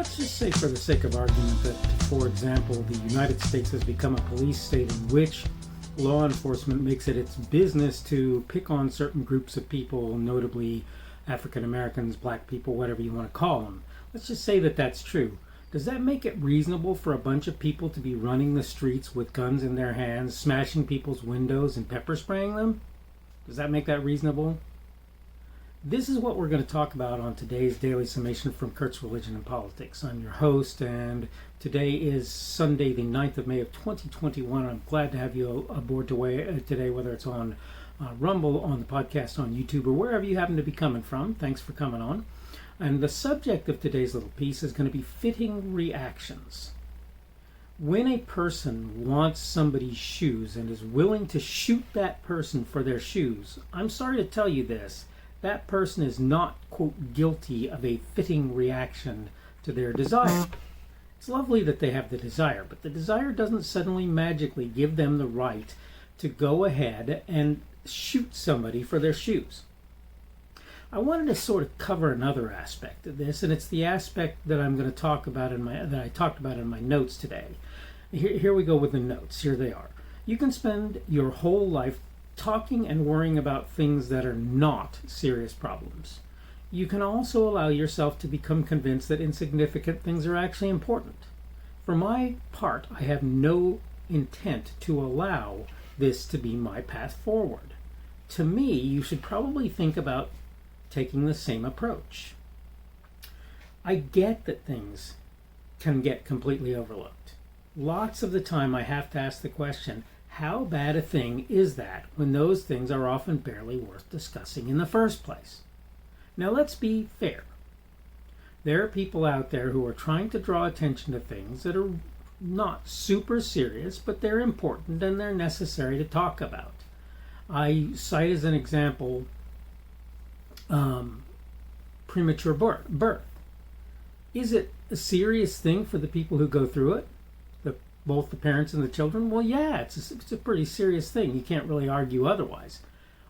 let's just say for the sake of argument that, for example, the United States has become a police state in which law enforcement makes it its business to pick on certain groups of people, notably African Americans, black people, whatever you want to call them. Let's just say that that's true. Does that make it reasonable for a bunch of people to be running the streets with guns in their hands, smashing people's windows and pepper spraying them? Does that make that reasonable? This is what we're going to talk about on today's Daily Summation from Kurt's Religion and Politics. I'm your host, and today is Sunday, the 9th of May of 2021. I'm glad to have you aboard today, whether it's on Rumble, on the podcast, on YouTube, or wherever you happen to be coming from. Thanks for coming on. And the subject of today's little piece is going to be fitting reactions. When a person wants somebody's shoes and is willing to shoot that person for their shoes, I'm sorry to tell you this, that person is not, quote, guilty of a fitting reaction to their desire. It's lovely that they have the desire, but the desire doesn't suddenly magically give them the right to go ahead and shoot somebody for their shoes. I wanted to sort of cover another aspect of this, and it's the aspect that I'm going to talk about that I talked about in my notes today. Here we go with the notes. Here they are. You can spend your whole life talking and worrying about things that are not serious problems. You can also allow yourself to become convinced that insignificant things are actually important. For my part, I have no intent to allow this to be my path forward. To me, you should probably think about taking the same approach. I get that things can get completely overlooked. Lots of the time I have to ask the question, how bad a thing is that when those things are often barely worth discussing in the first place? Now let's be fair. There are people out there who are trying to draw attention to things that are not super serious, but they're important and they're necessary to talk about. I cite as an example premature birth. Is it a serious thing for the people who go through it? Both the parents and the children? Well, yeah, it's a pretty serious thing. You can't really argue otherwise.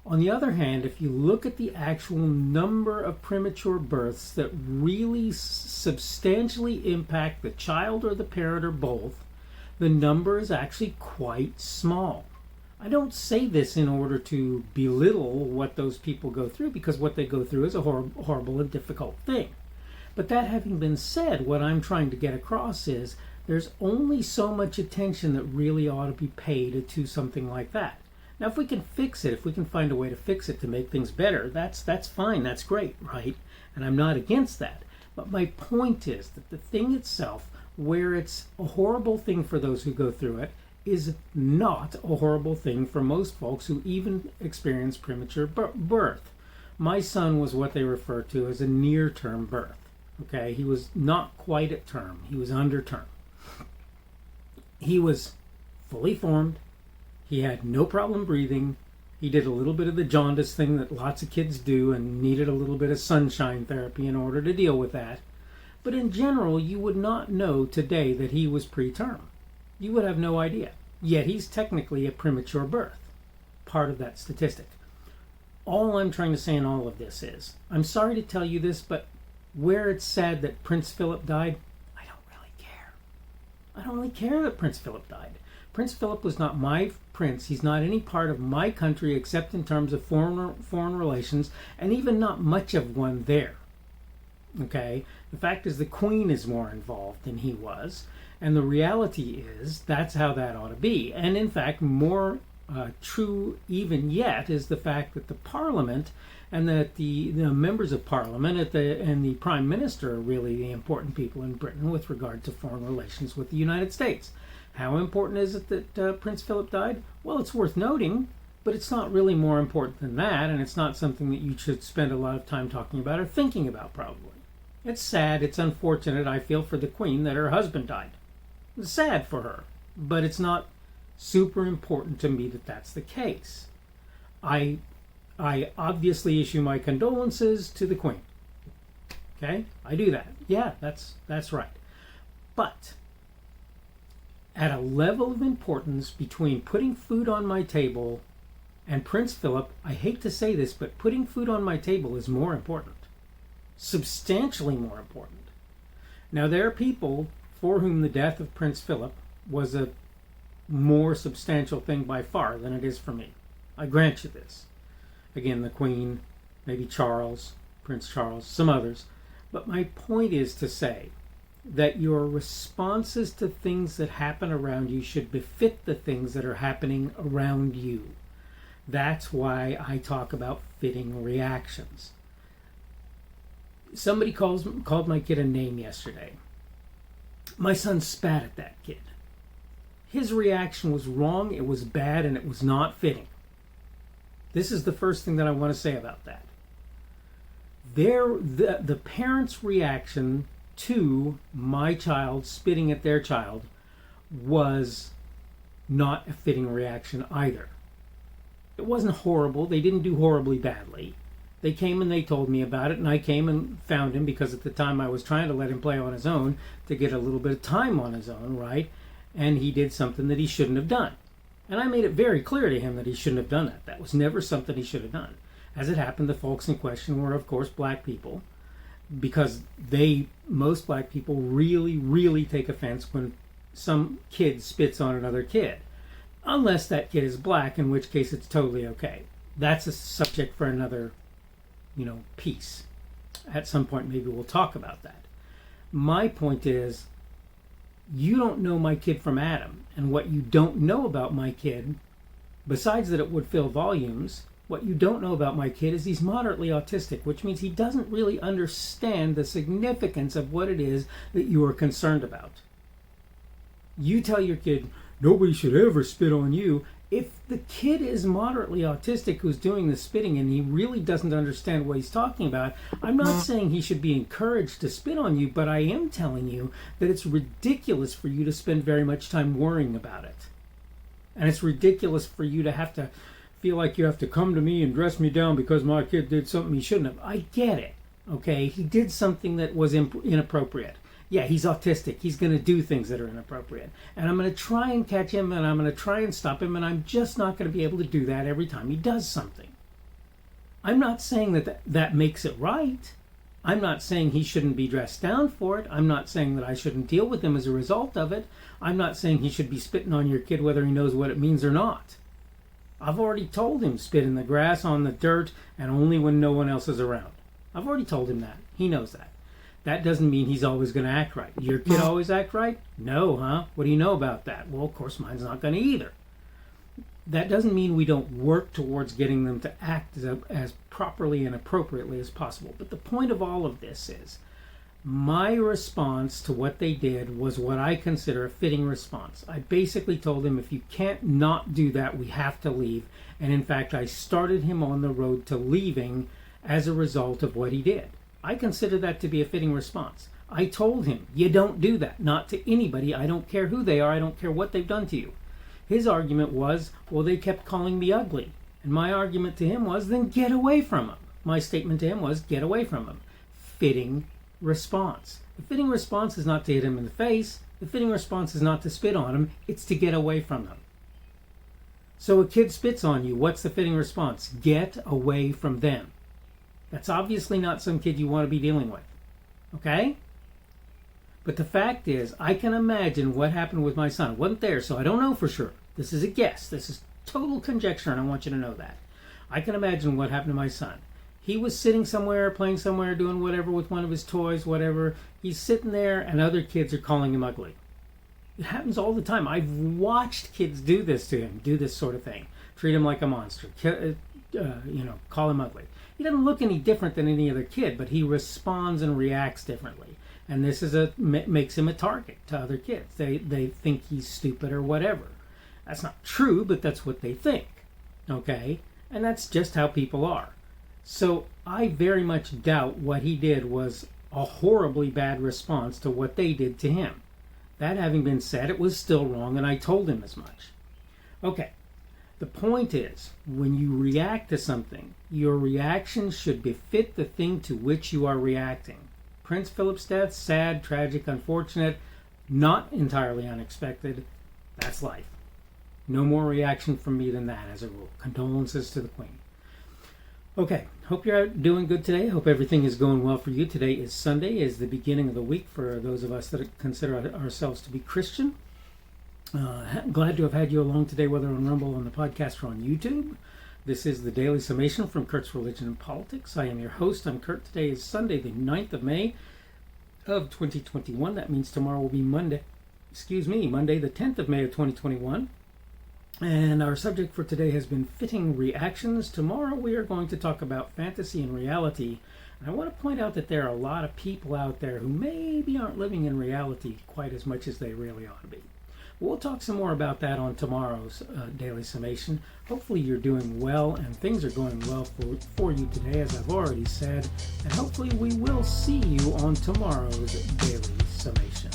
On the other hand, if you look at the actual number of premature births that really substantially impact the child or the parent or both, the number is actually quite small. I don't say this in order to belittle what those people go through, because what they go through is a horrible and difficult thing. But that having been said, what I'm trying to get across is there's only so much attention that really ought to be paid to something like that. Now, if we can fix it, if we can find a way to fix it to make things better, that's fine, that's great, right? And I'm not against that. But my point is that the thing itself, where it's a horrible thing for those who go through it, is not a horrible thing for most folks who even experience premature birth. My son was what they refer to as a near-term birth. Okay, he was not quite at term, he was under term. He was fully formed. He had no problem breathing. He did a little bit of the jaundice thing that lots of kids do and needed a little bit of sunshine therapy in order to deal with that. But in general, you would not know today that he was preterm. You would have no idea. Yet he's technically a premature birth, part of that statistic. All I'm trying to say in all of this is, I'm sorry to tell you this, but where it's sad that Prince Philip died, I don't really care that Prince Philip died. Prince Philip was not my prince. He's not any part of my country except in terms of foreign relations, and even not much of one there. Okay? The fact is the Queen is more involved than he was, and the reality is that's how that ought to be. And in fact, more true even yet is the fact that the Parliament and that the members of Parliament and the Prime Minister are really the important people in Britain with regard to foreign relations with the United States. How important is it that Prince Philip died? Well, it's worth noting, but it's not really more important than that, and it's not something that you should spend a lot of time talking about or thinking about, probably. It's sad, it's unfortunate, I feel, for the Queen that her husband died. It's sad for her, but it's not super important to me that that's the case. I obviously issue my condolences to the Queen. Okay? I do that. Yeah, that's right. But at a level of importance between putting food on my table and Prince Philip, I hate to say this, but putting food on my table is more important. Substantially more important. Now, there are people for whom the death of Prince Philip was a more substantial thing by far than it is for me. I grant you this. Again, the Queen, maybe Charles, Prince Charles, some others. But my point is to say that your responses to things that happen around you should befit the things that are happening around you. That's why I talk about fitting reactions. Somebody called my kid a name yesterday. My son spat at that kid. His reaction was wrong, it was bad, and it was not fitting. This is the first thing that I want to say about that. The parent's reaction to my child spitting at their child was not a fitting reaction either. It wasn't horrible. They didn't do horribly badly. They came and they told me about it, and I came and found him because at the time I was trying to let him play on his own to get a little bit of time on his own, right? And he did something that he shouldn't have done. And I made it very clear to him that he shouldn't have done that. That was never something he should have done. As it happened, the folks in question were, of course, black people, because most black people really, really take offense when some kid spits on another kid. Unless that kid is black, in which case it's totally okay. That's a subject for another, piece. At some point, maybe we'll talk about that. My point is, you don't know my kid from Adam, and what you don't know about my kid, besides that it would fill volumes, what you don't know about my kid is he's moderately autistic, which means he doesn't really understand the significance of what it is that you are concerned about. You tell your kid, nobody should ever spit on you. If the kid is moderately autistic who's doing the spitting and he really doesn't understand what he's talking about, I'm not saying he should be encouraged to spit on you, but I am telling you that it's ridiculous for you to spend very much time worrying about it. And it's ridiculous for you to have to feel like you have to come to me and dress me down because my kid did something he shouldn't have. I get it, okay? He did something that was inappropriate. Yeah, he's autistic. He's going to do things that are inappropriate. And I'm going to try and catch him, and I'm going to try and stop him, and I'm just not going to be able to do that every time he does something. I'm not saying that makes it right. I'm not saying he shouldn't be dressed down for it. I'm not saying that I shouldn't deal with him as a result of it. I'm not saying he should be spitting on your kid whether he knows what it means or not. I've already told him spit in the grass, on the dirt, and only when no one else is around. I've already told him that. He knows that. That doesn't mean he's always going to act right. Your kid always act right? No, huh? What do you know about that? Well, of course, mine's not going to either. That doesn't mean we don't work towards getting them to act as properly and appropriately as possible. But the point of all of this is, my response to what they did was what I consider a fitting response. I basically told him, if you can't not do that, we have to leave. And in fact, I started him on the road to leaving as a result of what he did. I consider that to be a fitting response. I told him, you don't do that, not to anybody. I don't care who they are. I don't care what they've done to you. His argument was, well, they kept calling me ugly. And my argument to him was, then get away from them. My statement to him was, get away from them. Fitting response. The fitting response is not to hit him in the face. The fitting response is not to spit on him. It's to get away from them. So a kid spits on you. What's the fitting response? Get away from them. That's obviously not some kid you want to be dealing with. Okay? But the fact is, I can imagine what happened with my son. I wasn't there, so I don't know for sure. This is a guess. This is total conjecture, and I want you to know that. I can imagine what happened to my son. He was sitting somewhere, playing somewhere, doing whatever with one of his toys, whatever. He's sitting there, and other kids are calling him ugly. It happens all the time. I've watched kids do this to him, do this sort of thing. Treat him like a monster. Call him ugly. He doesn't look any different than any other kid, but he responds and reacts differently. And this makes him a target to other kids. They think he's stupid or whatever. That's not true, but that's what they think. Okay? And that's just how people are. So I very much doubt what he did was a horribly bad response to what they did to him. That having been said, it was still wrong, and I told him as much. Okay. The point is, when you react to something, your reaction should befit the thing to which you are reacting. Prince Philip's death, sad, tragic, unfortunate, not entirely unexpected. That's life. No more reaction from me than that as a rule. Condolences to the Queen. Okay, hope you're out doing good today. Hope everything is going well for you. Today is Sunday, is the beginning of the week for those of us that consider ourselves to be Christian. Glad to have had you along today, whether on Rumble, on the podcast, or on YouTube. This is the Daily Summation from Kurt's Religion and Politics. I am your host. I'm Kurt. Today is Sunday, the 9th of May of 2021. That means tomorrow will be Monday the 10th of May of 2021. And our subject for today has been fitting reactions. Tomorrow we are going to talk about fantasy and reality. And I want to point out that there are a lot of people out there who maybe aren't living in reality quite as much as they really ought to be. We'll talk some more about that on tomorrow's Daily Summation. Hopefully you're doing well and things are going well for you today, as I've already said. And hopefully we will see you on tomorrow's Daily Summation.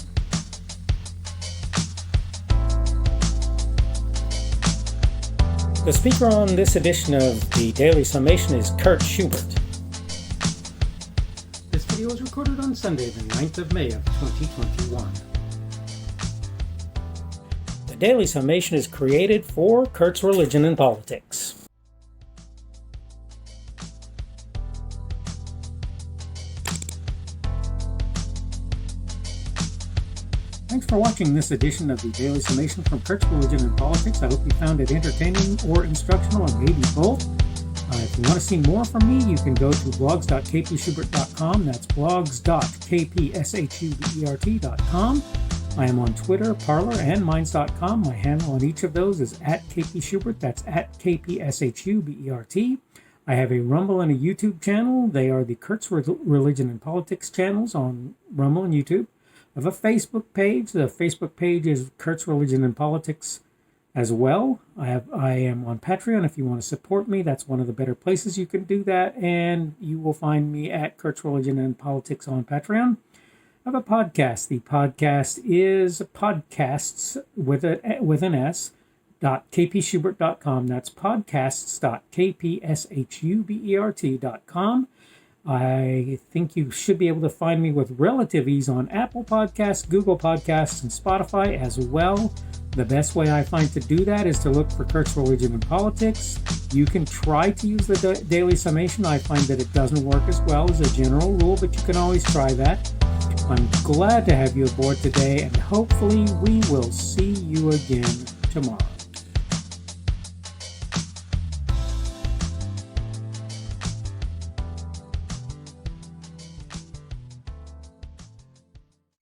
The speaker on this edition of the Daily Summation is Kurt Schubert. This video was recorded on Sunday, the 9th of May of 2021. The Daily Summation is created for Kurt's Religion and Politics. Thanks for watching this edition of the Daily Summation from Kurt's Religion and Politics. I hope you found it entertaining or instructional, and maybe both. If you want to see more from me, you can go to blogs.kpschubert.com. That's blogs.kpschubert.com. I am on Twitter, Parler, and Minds.com. My handle on each of those is @kpschubert. That's @kpschubert. I have a Rumble and a YouTube channel. They are the Kurt's Religion and Politics channels on Rumble and YouTube. I have a Facebook page. The Facebook page is Kurt's Religion and Politics as well. I am on Patreon. If you want to support me, that's one of the better places you can do that. And you will find me at Kurt's Religion and Politics on Patreon. I have a podcast. The podcast is podcasts with an S. .kpschubert.com. That's podcasts.kpschubert.com. I think you should be able to find me with relative ease on Apple Podcasts, Google Podcasts, and Spotify as well. The best way I find to do that is to look for Kurt's Religion and Politics. You can try to use the Daily Summation. I find that it doesn't work as well as a general rule, but you can always try that. I'm glad to have you aboard today, and hopefully we will see you again tomorrow.